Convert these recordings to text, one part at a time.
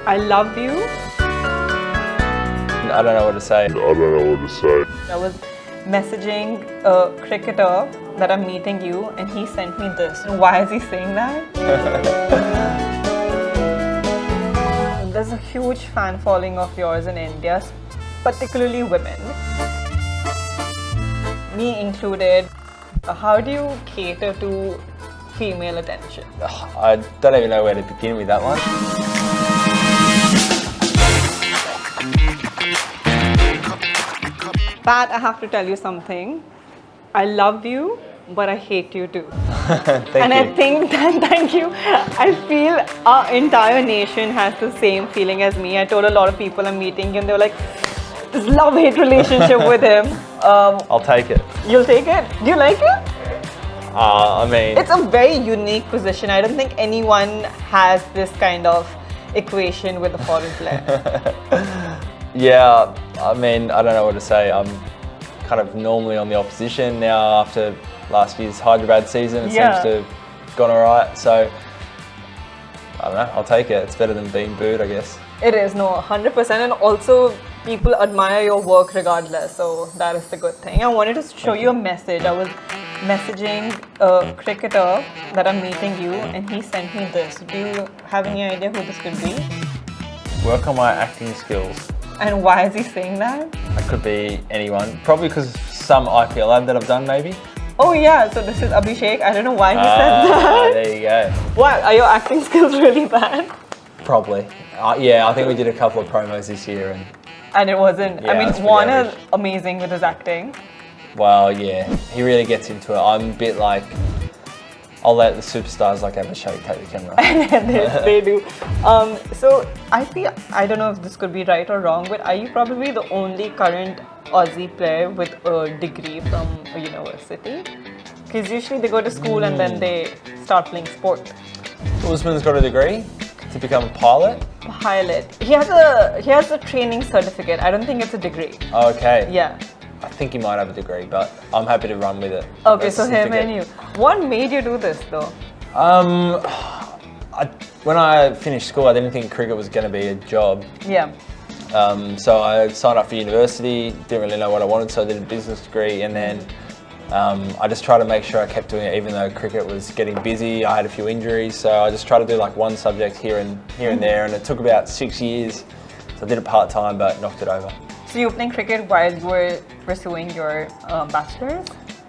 I love you. I don't know what to say. I was messaging a cricketer that I'm meeting you and he sent me this. Why is he saying that? There's a huge fan following of yours in India, particularly women. Me included. How do you cater to female attention? I don't even know where to begin with that one. Pat, I have to tell you something. I love you, but I hate you too. Thank And you. I think that, thank you. I feel our entire nation has the same feeling as me. I told a lot of people I'm meeting and they were like, this love-hate relationship with him. I'll take it. You'll take it? Do you like it? I mean, It's a very unique position. I don't think anyone has this kind of equation with a foreign player. yeah, I mean, I don't know what to say. I'm kind of normally on the opposition now after last year's Hyderabad season. It Yeah. seems to have gone all right. So, I don't know, I'll take it. It's better than being booed, I guess. It is, no, 100%. And also, people admire your work regardless. So, that is the good thing. I wanted to show you a message. I was messaging a cricketer that I'm meeting you and he sent me this. Do you have any idea who this could be? Work on my acting skills. And why is he saying that? It could be anyone. Probably because of some IPL ad that I've done, maybe. Oh yeah, so this is Abhishek. I don't know why he said that. There you go. Why? Are your acting skills really bad? Probably. Yeah, I think we did a couple of promos this year, and And it wasn't. Yeah, I mean, it's pretty Warner's average. amazing with his acting. well, yeah, he really gets into it. I'm a bit like, I'll let the superstars like have a shake, take the camera. they do. So I feel, I don't know if this could be right or wrong, but are you probably the only current Aussie player with a degree from a university? Because usually they go to school and then they start playing sport. Usman's got a degree to become a pilot. Pilot. He has a training certificate. I don't think it's a degree. Okay. Yeah. I think he might have a degree, but I'm happy to run with it. Okay, That's so a him and certificate. you. What made you do this though? When I finished school, I didn't think cricket was going to be a job. Yeah. So I signed up for university, didn't really know what I wanted, so I did a business degree, and then I just tried to make sure I kept doing it, even though cricket was getting busy. I had a few injuries, so I just tried to do like one subject here and there, and it took about 6 years. So I did it part-time, but knocked it over. So you were playing cricket while you were pursuing your bachelor's?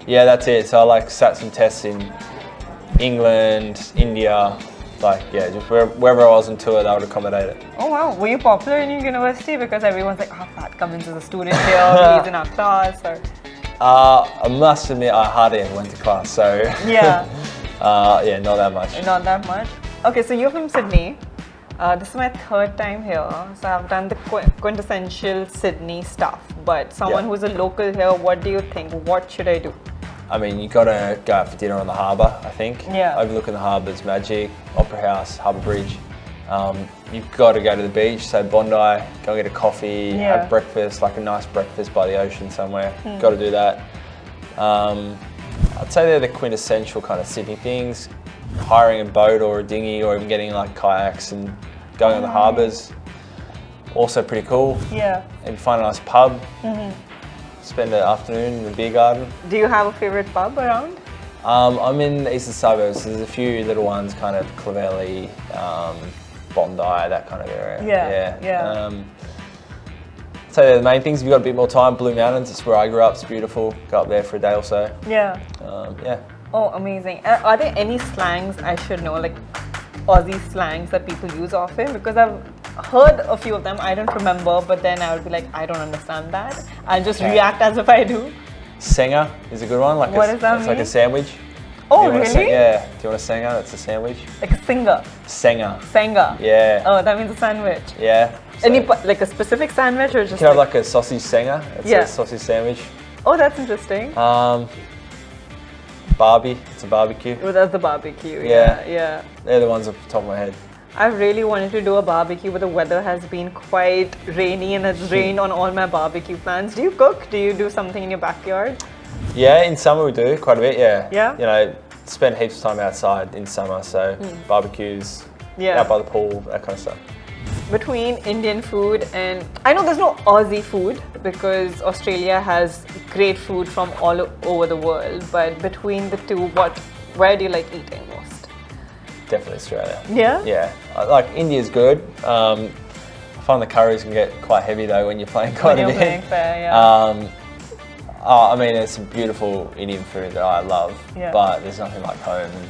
Yeah, that's it. So I like sat some tests in England, India, like yeah, just wherever I was on tour, they would accommodate it. Oh wow, were you popular in your university? Because everyone's like, oh, Pat Cummins is a student here, he's in our class. Or... I must admit, I hardly ever went to class, so Yeah. yeah, not that much. Not that much. Okay, so you're from Sydney. This is my third time here, so I've done the quintessential Sydney stuff. But someone Yeah. who's a local here, what do you think? What should I do? I mean, you gotta go out for dinner on the harbour, I think. Yeah. Overlooking the harbour's magic, Opera House, Harbour Bridge. You've got to go to the beach, so Bondi, go and get a coffee, Yeah. have breakfast, like a nice breakfast by the ocean somewhere. Got to do that. I'd say they're the quintessential kind of Sydney things. Hiring a boat or a dinghy, or even getting like kayaks and going on the harbours. Also pretty cool. Yeah. And find a nice pub. Spend the afternoon in the beer garden. Do you have a favorite pub around? I'm in the eastern suburbs. There's a few little ones, kind of Clovelly, Bondi, that kind of area. Yeah. So they're the main things. If you've got a bit more time, Blue Mountains, it's where I grew up. It's beautiful. Go up there for a day or so. Yeah. Yeah. Oh, amazing. Are there any slangs I should know, like Aussie slangs that people use often? Because I've heard a few of them, I don't remember, but then I would be like, I don't understand that. I'll just Okay. react as if I do. Senger is a good one. Like What does that it's like mean? a sandwich. Oh, Do you want a really? yeah. Do you want a senger? That's a sandwich. Like a singer, Senger. senga. Yeah. Oh, that means a sandwich. Yeah. So Any, you like a specific sandwich or just can have like a sausage senger. It's Yeah. a sausage sandwich. Oh, that's interesting. Barbie. It's a barbecue. Oh, that's the barbecue. Yeah. Yeah. They're the ones off the top of my head. I really wanted to do a barbecue, but the weather has been quite rainy and it's rained on all my barbecue plans. Do you cook? Do you do something in your backyard? Yeah, in summer we do quite a bit. Yeah. Yeah? You know, spend heaps of time outside in summer, so barbecues, Yeah. out by the pool, that kind of stuff. between Indian food and, I know there's no Aussie food because Australia has great food from all over the world, but between the two, where do you like eating most? Definitely Australia. Yeah? Yeah. Like India's good. I find the curries can get quite heavy though when you're playing quite a bit. Playing fair, yeah. I mean, it's some beautiful Indian food that I love, Yeah. but there's nothing like home, and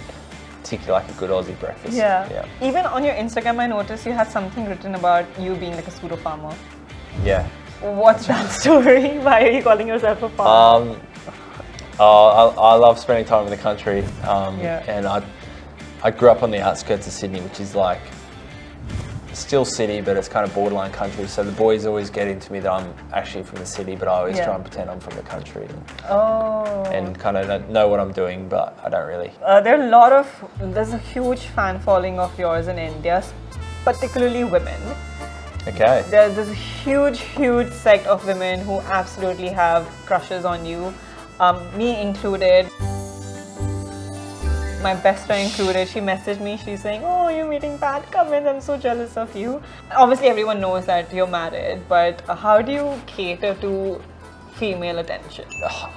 particularly like a good Aussie breakfast. Yeah. Even on your Instagram, I noticed you had something written about you being like a pseudo farmer. Yeah. What's that story? Why are you calling yourself a farmer? I love spending time in the country, Yeah. and I grew up on the outskirts of Sydney, which is like still city, but it's kind of borderline country. So the boys always get into me that I'm actually from the city, but I always Yeah. try and pretend I'm from the country Oh. and kind of know what I'm doing, but I don't really. There's a huge fan following of yours in India, particularly women. Okay. There's a huge sect of women who absolutely have crushes on you, me included. My best friend included, she messaged me, she's saying, oh, you're meeting Pat Cummins, I'm so jealous of you. Obviously everyone knows that you're married, but how do you cater to female attention?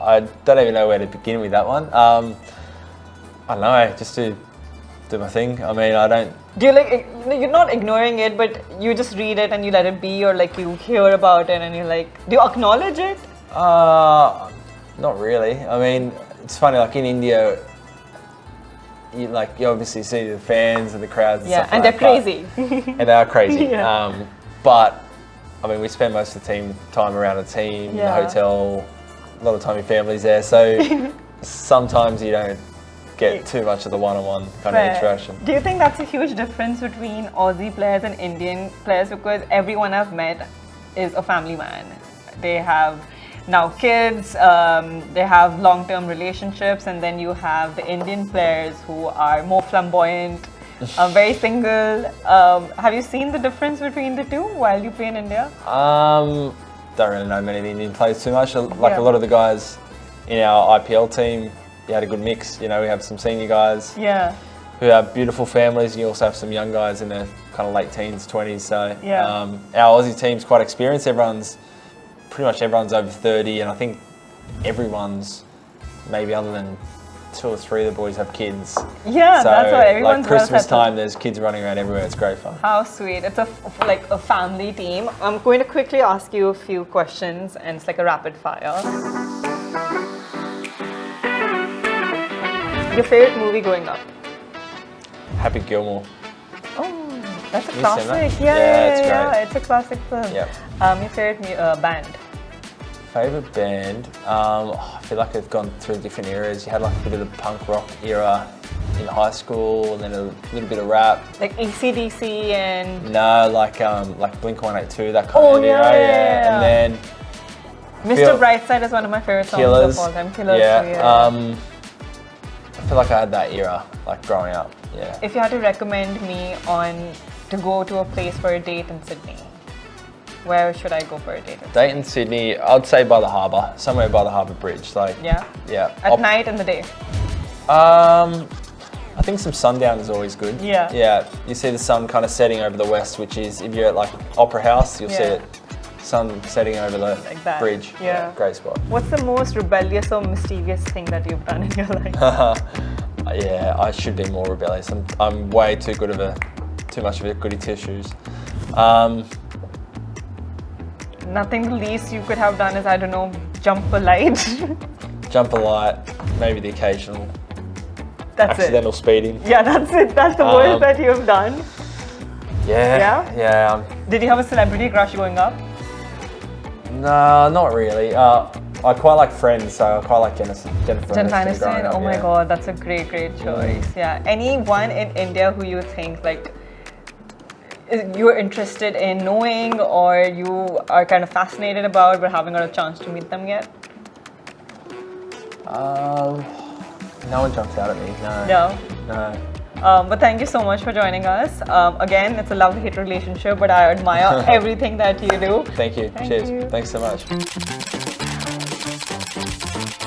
I don't even know where to begin with that one. I don't know, just to do my thing. I mean, I don't. Do you like, you're not ignoring it, but you just read it and you let it be, or like you hear about it and you're like, do you acknowledge it? Not really. I mean, it's funny, like in India, you obviously see the fans and the crowds and Yeah, stuff and like they're that, crazy. and they are crazy. Yeah. But I mean, we spend most of the time around the team, Yeah. the hotel, a lot of time your family's there, so sometimes you don't get too much of the one-on-one kind of interaction. Do you think that's a huge difference between Aussie players and Indian players? Because everyone I've met is a family man. They have now kids, they have long-term relationships, and then you have the Indian players who are more flamboyant, very single. Have you seen the difference between the two while you play in India? Don't really know many Indian players too much. Like Yeah. a lot of the guys in our IPL team, you had a good mix. You know, we have some senior guys Yeah. who have beautiful families, and you also have some young guys in their kind of late teens, 20s. So Yeah. Our Aussie team's quite experienced. Pretty much everyone's over 30, and I think everyone's, maybe other than 2 or 3 of the boys, have kids. Yeah, So that's why everyone's like Christmas well settled. time, there's kids running around everywhere. It's great fun. How sweet. It's like a family team. I'm going to quickly ask you a few questions, and it's like a rapid fire. Your favorite movie growing up? Happy Gilmore. Oh, that's a You seen that? classic. Yeah, it's great. It's a classic film. Yep. Your favorite band? Favourite band? I feel like I've gone through different eras. You had like a bit of the punk rock era in high school, and then a little bit of rap. Like AC/DC and No, like Blink-182, that kind Oh, of yeah, era. yeah. And then Mr. Brightside is one of my favorite songs Killers. of all time. Killers. Yeah. I feel like I had that era, like growing up. Yeah. If you had to recommend me to go to a place for a date in Sydney, where should I go for a date? Date in Sydney, I'd say by the harbour, somewhere by the harbour bridge. Like. Yeah? Yeah. At night and the day? I think some sundown is always good. Yeah. Yeah. You see the sun kind of setting over the west, which is, if you're at like Opera House, you'll see Yeah. it. Sun setting over the Like that. bridge. Yeah. Great spot. What's the most rebellious or mischievous thing that you've done in your life? Yeah, I should be more rebellious. I'm way too much of a goody two shoes. Nothing the least you could have done is, I don't know, jump a light. Jump a light, maybe the occasional That's accidental speeding. it. Yeah, that's it. That's the worst that you've done. Yeah. Yeah. Did you have a celebrity crush growing up? No, not really. I quite like Friends, so I quite like Jennifer Jen Aniston growing Aniston. up, Oh my yeah. god, that's a great choice. Yeah. Anyone in India who you think like you're interested in knowing, or you are kind of fascinated about but haven't got a chance to meet them yet? No one jumps out at me. No. No. But thank you so much for joining us. Again, it's a love-hate relationship, but I admire everything that you do. Thank you. Cheers. you. Thanks so much.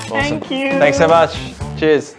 Awesome. Thank you. Thanks so much. Cheers.